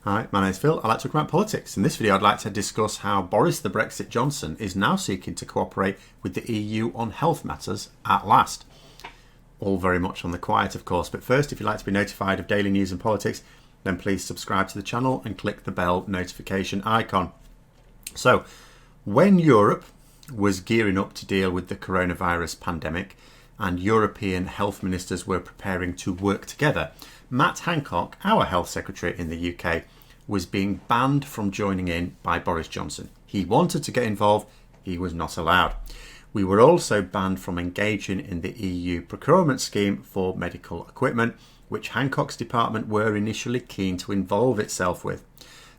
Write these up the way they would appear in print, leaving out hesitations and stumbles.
Hi, my name's Phil. I like to talk about politics. In this video, I'd like to discuss how Boris the Brexit Johnson is now seeking to cooperate with the EU on health matters at last. All very much on the quiet, of course. But first, if you'd like to be notified of daily news and politics, then please subscribe to the channel and click the bell notification icon. So, when Europe was gearing up to deal with the coronavirus pandemic and European health ministers were preparing to work together, Matt Hancock, our health secretary in the UK, was being banned from joining in by Boris Johnson. He wanted to get involved, he was not allowed. We were also banned from engaging in the EU procurement scheme for medical equipment, which Hancock's department were initially keen to involve itself with.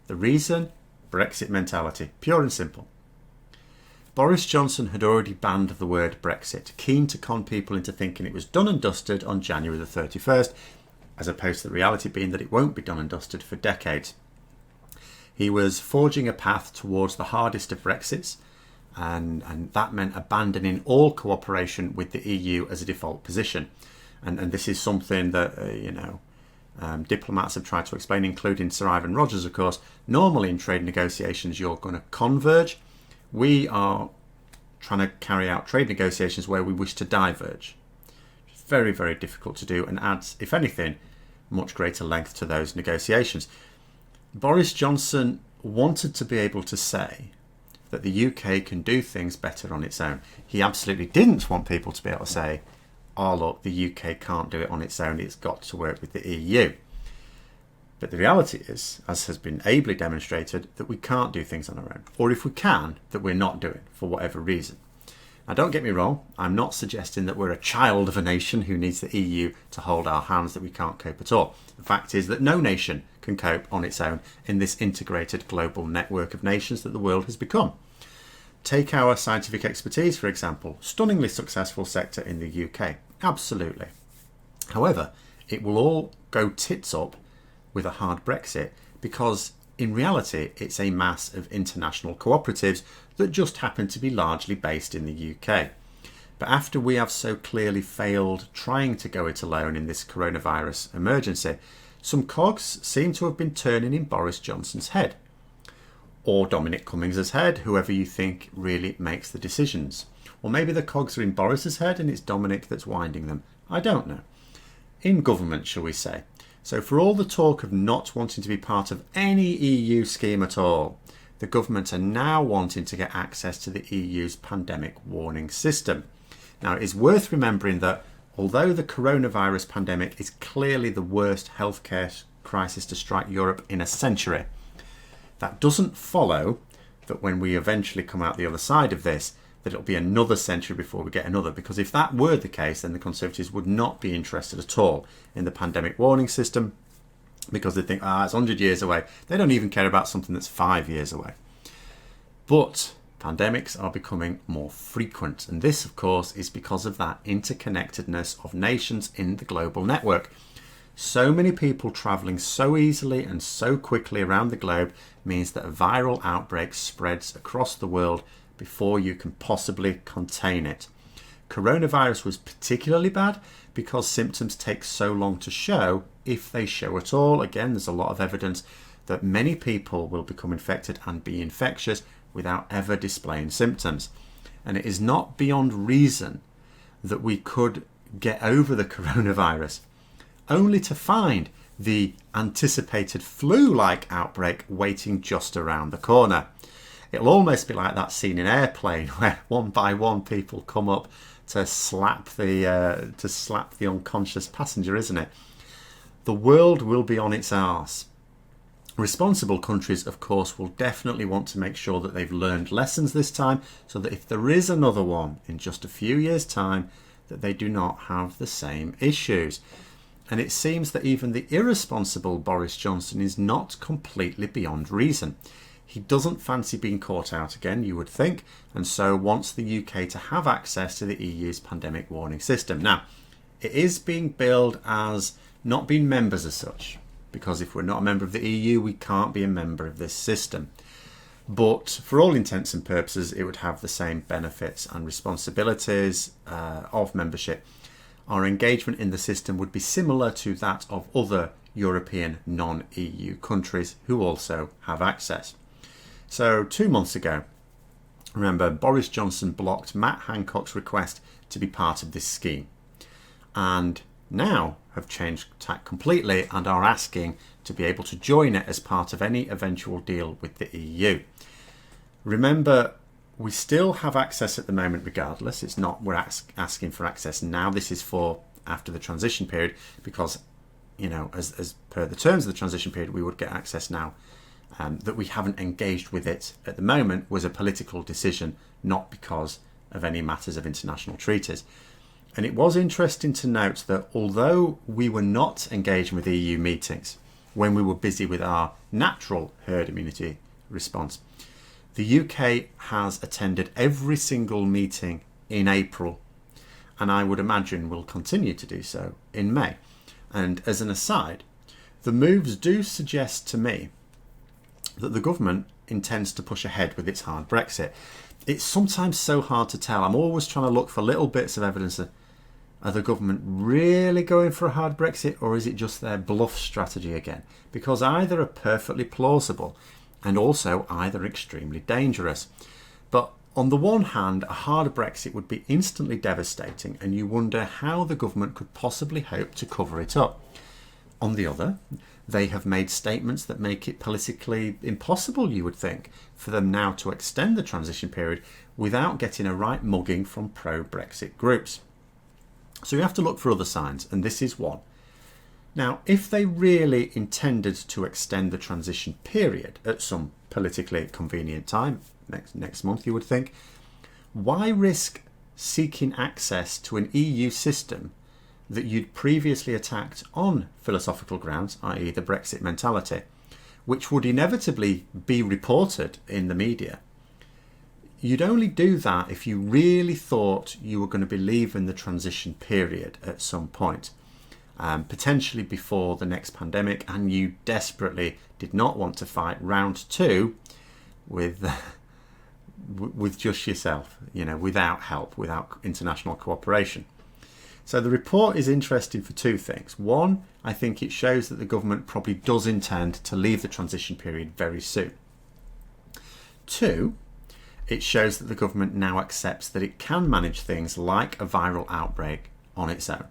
The reason? Brexit mentality, pure and simple. Boris Johnson had already banned the word Brexit, keen to con people into thinking it was done and dusted on January the 31st, as opposed to the reality being that it won't be done and dusted for decades. He was forging a path towards the hardest of Brexits, and that meant abandoning all cooperation with the EU as a default position. And this is something that, diplomats have tried to explain, including Sir Ivan Rogers, of course. Normally in trade negotiations, you're going to converge. We are trying to carry out trade negotiations where we wish to diverge. It's very, very difficult to do and adds, if anything, much greater length to those negotiations. Boris Johnson wanted to be able to say that the UK can do things better on its own. He absolutely didn't want people to be able to say, oh look, the UK can't do it on its own, it's got to work with the EU. But the reality is, as has been ably demonstrated, that we can't do things on our own. Or if we can, that we're not doing for whatever reason. Now don't get me wrong, I'm not suggesting that we're a child of a nation who needs the EU to hold our hands, that we can't cope at all. The fact is that no nation can cope on its own in this integrated global network of nations that the world has become. Take our scientific expertise, for example, stunningly successful sector in the UK, absolutely. However, it will all go tits up with a hard Brexit because in reality it's a mass of international cooperatives that just happen to be largely based in the UK. But after we have so clearly failed trying to go it alone in this coronavirus emergency, some cogs seem to have been turning in Boris Johnson's head. Or Dominic Cummings's head, whoever you think really makes the decisions. Or maybe the cogs are in Boris's head and it's Dominic that's winding them. I don't know. In government, shall we say. So for all the talk of not wanting to be part of any EU scheme at all, the government are now wanting to get access to the EU's pandemic warning system. Now, it is worth remembering that although the coronavirus pandemic is clearly the worst healthcare crisis to strike Europe in a century, that doesn't follow that when we eventually come out the other side of this, that it'll be another century before we get another. Because if that were the case, then the Conservatives would not be interested at all in the pandemic warning system because they think, it's 100 years away. They don't even care about something that's 5 years away. But pandemics are becoming more frequent. And this, of course, is because of that interconnectedness of nations in the global network. So many people travelling so easily and so quickly around the globe means that a viral outbreak spreads across the world before you can possibly contain it. Coronavirus was particularly bad because symptoms take so long to show, if they show at all. Again, there's a lot of evidence that many people will become infected and be infectious without ever displaying symptoms. And it is not beyond reason that we could get over the coronavirus, only to find the anticipated flu-like outbreak waiting just around the corner. It'll almost be like that scene in Airplane where one by one people come up to slap the unconscious passenger, isn't it? The world will be on its arse. Responsible countries, of course, will definitely want to make sure that they've learned lessons this time so that if there is another one in just a few years' time, that they do not have the same issues. And it seems that even the irresponsible Boris Johnson is not completely beyond reason. He doesn't fancy being caught out again, you would think, and so wants the UK to have access to the EU's pandemic warning system. Now, it is being billed as not being members as such, because if we're not a member of the EU, we can't be a member of this system. But for all intents and purposes, it would have the same benefits and responsibilities of membership. Our engagement in the system would be similar to that of other European non-EU countries who also have access. So 2 months ago, remember, Boris Johnson blocked Matt Hancock's request to be part of this scheme, and now have changed tack completely and are asking to be able to join it as part of any eventual deal with the EU. Remember, we still have access at the moment regardless. It's not we're asking for access now. This is for after the transition period, because, you know, as per the terms of the transition period, we would get access now. That we haven't engaged with it at the moment was a political decision, not because of any matters of international treaties. And it was interesting to note that although we were not engaging with EU meetings when we were busy with our natural herd immunity response, the UK has attended every single meeting in April, and I would imagine will continue to do so in May. And as an aside, the moves do suggest to me that the government intends to push ahead with its hard Brexit. It's sometimes so hard to tell. I'm always trying to look for little bits of evidence that are the government really going for a hard Brexit, or is it just their bluff strategy again? Because either are perfectly plausible and also either extremely dangerous. But on the one hand, a hard Brexit would be instantly devastating, and you wonder how the government could possibly hope to cover it up. On the other, they have made statements that make it politically impossible, you would think, for them now to extend the transition period without getting a right mugging from pro-Brexit groups. So you have to look for other signs, and this is one. Now, if they really intended to extend the transition period at some politically convenient time, next month you would think, why risk seeking access to an EU system that you'd previously attacked on philosophical grounds, i.e. the Brexit mentality, which would inevitably be reported in the media? You'd only do that if you really thought you were going to be leaving the transition period at some point, potentially before the next pandemic, and you desperately did not want to fight round two with just yourself, you know, without help, without international cooperation. So the report is interesting for two things. One, I think it shows that the government probably does intend to leave the transition period very soon. Two, it shows that the government now accepts that it can manage things like a viral outbreak on its own.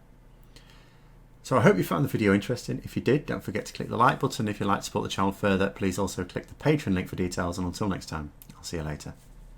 So I hope you found the video interesting. If you did, don't forget to click the like button. If you'd like to support the channel further, please also click the Patreon link for details. And until next time, I'll see you later.